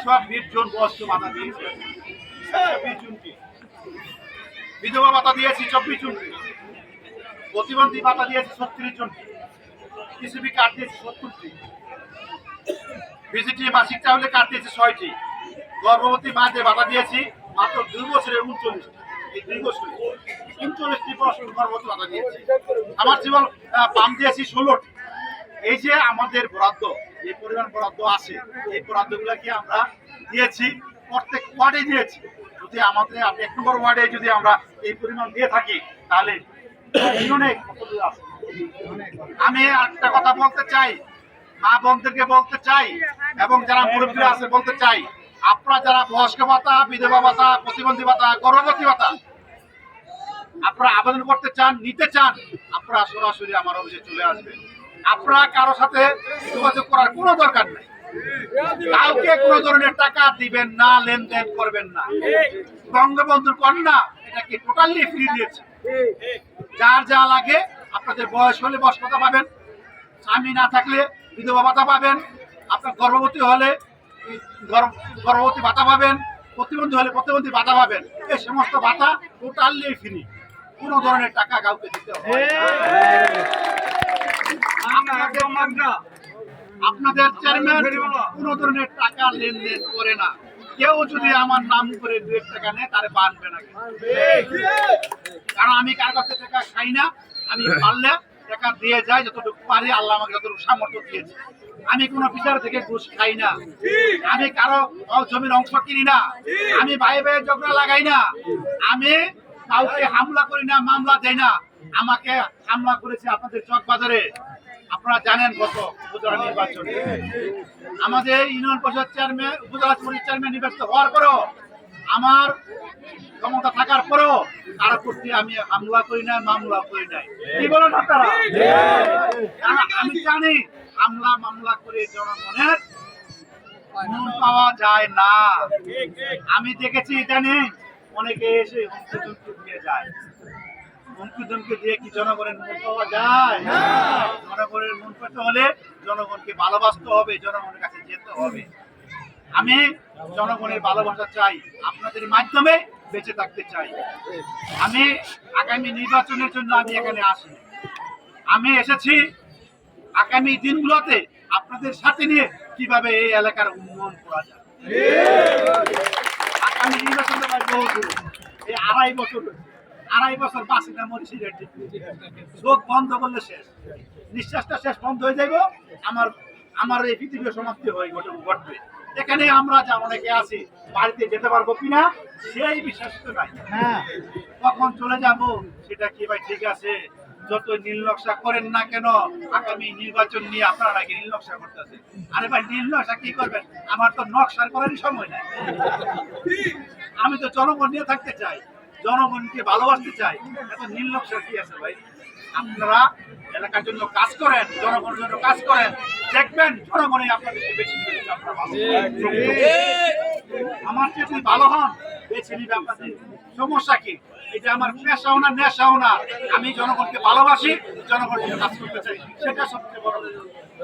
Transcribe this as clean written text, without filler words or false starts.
120 জন বয়স্ক ভাতা দিয়েছি, 20 জনকে। বিধবা ভাতা দিয়েছি 24 জনকে, প্রতিবন্ধী ভাতা দিয়েছি 36 জনকে, কৃষি কার্ড দিয়েছি 70টি, ভিজিটি মাসিক চাউলে কার্ড দিয়েছি 6টি, গর্ভবতী মাদের ভাতা দিয়েছি মাত্র 2 বছরে 39টি। এই 2 বছরে 39টি গর্ভবতী ভাতা দিয়েছি। আমার জীবন পাম্প দিয়েছি 16টি। এই যে আমাদের বরাদ্দ, এই পরিমাণ বরাদ্দ আছে, এই বরাদ্দগুলোকে আমরা দিয়েছি প্রত্যেক ওয়ার্ডে দিয়েছি। যদি আমাদের 1 নম্বর ওয়ার্ডে যদি আমরা এই পরিমাণ দিয়ে থাকি তাহলে অনেক। আমি একটা কথা বলতে চাই, মা বোনদেরকে বলতে চাই এবং যারা মুরব্বীরা আছে বলতে চাই, আপনারা যারা বয়স্ক ভাতা, বিধবা ভাতা, প্রতিবন্ধী ভাতা, গর্ভবতী ভাতা আপনারা আবেদন করতে চান, নিতে চান, আপনারা সরাসরি আমার অফিসে চলে আসবেন। আপনারা কারো সাথে যোগাযোগ করার কোনো দরকার নেই, কাউকে কোনো ধরনের টাকা দিবেন না, লেনদেন করবেন না। বঙ্গবন্ধুর কন্যা এটাকে টোটালি ফ্রি দিয়েছে। যার যা লাগে, আপনাদের বয়স হলে বয়স ভাতা পাবেন, স্বামী না থাকলে বিধবা ভাতা পাবেন, আপনার গর্ভবতী হলে গর্ভবতী ভাতা পাবেন, প্রতিবন্ধী হলে প্রতিবন্ধী ভাতা পাবেন। এই সমস্ত ভাতা টোটালি ফ্রি, কোনো ধরনের টাকা কাউকে দিতে হবে। আপনাদের চেয়ারম্যান কোনো ধরনের টাকা লেনদেন করে না। কেউ যদি আমার নাম করে 2 টাকা নেয় তারে বাঁধবে না, কারণ আমি কার কাছে টাকা খাই না। আমি পারলে টাকা দিয়ে যাই যতটুকু পারি, আল্লাহ আমাকে যতটুকু সামর্থ্য দিয়েছে। আমি কোনো বিচার থেকে ঘুষ খাই না, আমি কারো জমির অংশ কিনি না, আমি ভাই ভাইয়ের ঝগড়া লাগাই না, আমি কাউকে হামলা করি না, মামলা দেয় না। আমাকে হামলা করেছে আপনাদের চকবাজারে, আপনারা জানেন গত উপজেলা নির্বাচনে আমাদের ইউনিয়ন পরিষদ চেয়ারম্যান, উপজেলা পরিষদ চেয়ারম্যান নির্বাচিত হওয়ার পরেও, আমার ক্ষমতা থাকার পরেও কারো প্রতি আমি হামলা করি না, মামলা করি নাই। কি বলেন আপনারা? কারণ আমি জানি হামলা মামলা করে জনগণের মন পাওয়া যায় না। আমি দেখেছি জানি অনেকে এসে হুমকি দিয়ে যায়, হুমকি দিয়ে কি জনগণের মন পাওয়া যায়? জনগণের মন পেতে হলে জনগণকে ভালোবাসতে হবে, জনগণের কাছে যেতে হবে। আমি জনগণের ভালোবাসা চাই, আপনাদের মাধ্যমে বেঁচে থাকতে চাই। আমি আগামী নির্বাচনের জন্য আমি এখানে আসি, আমি এসেছি আগামী দিনগুলোতে আপনাদের সাথে নিয়ে কিভাবে এই এলাকার উন্নয়ন করা যায়। আগামী নির্বাচনটা বহু দূর, এই 2.5 বছর বাঁচি না, মরি সিগারেট, চোখ বন্ধ করলে শেষ, নিঃশ্বাসটা শেষ বন্ধ হয়ে যাবে, আমার এই পৃথিবীর সমাপ্তি হয়ে ঘটবে। এখানে আমরা যা অনেকে আছি, বাড়িতে যেতে পারবো কিনা সেই বিশ্বাস তো নাই, কখন চলে যাব সেটা কি ভাই ঠিক আছে? যত নীল নকশা করেন না কেন, আগামী নির্বাচন নিয়ে আপনারা নাকি নীল নকশা করতেছে। আরে ভাই, নীল নকশা কি করবেন? আমার তো নকশার করারই সময় নাই। আমি তো জনগণ নিয়ে থাকতে চাই, জনগণকে ভালোবাসতে চাই, এত নীল নকশা কি আছে ভাই? আপনারা এলাকার জন্য কাজ করেন, জনগণের জন্য কাজ করেন, দেখবেন জনগণই আপনাদেরকে বেশি আমার যদি ভালো হন বেছে নিবে আপনাদের। সমস্যা কি? এটা আমার পেশাও না, নেশাও না। আমি জনগণকে ভালোবাসি, জনগণের কাজ করতে চাই, সেটা সবচেয়ে বড়।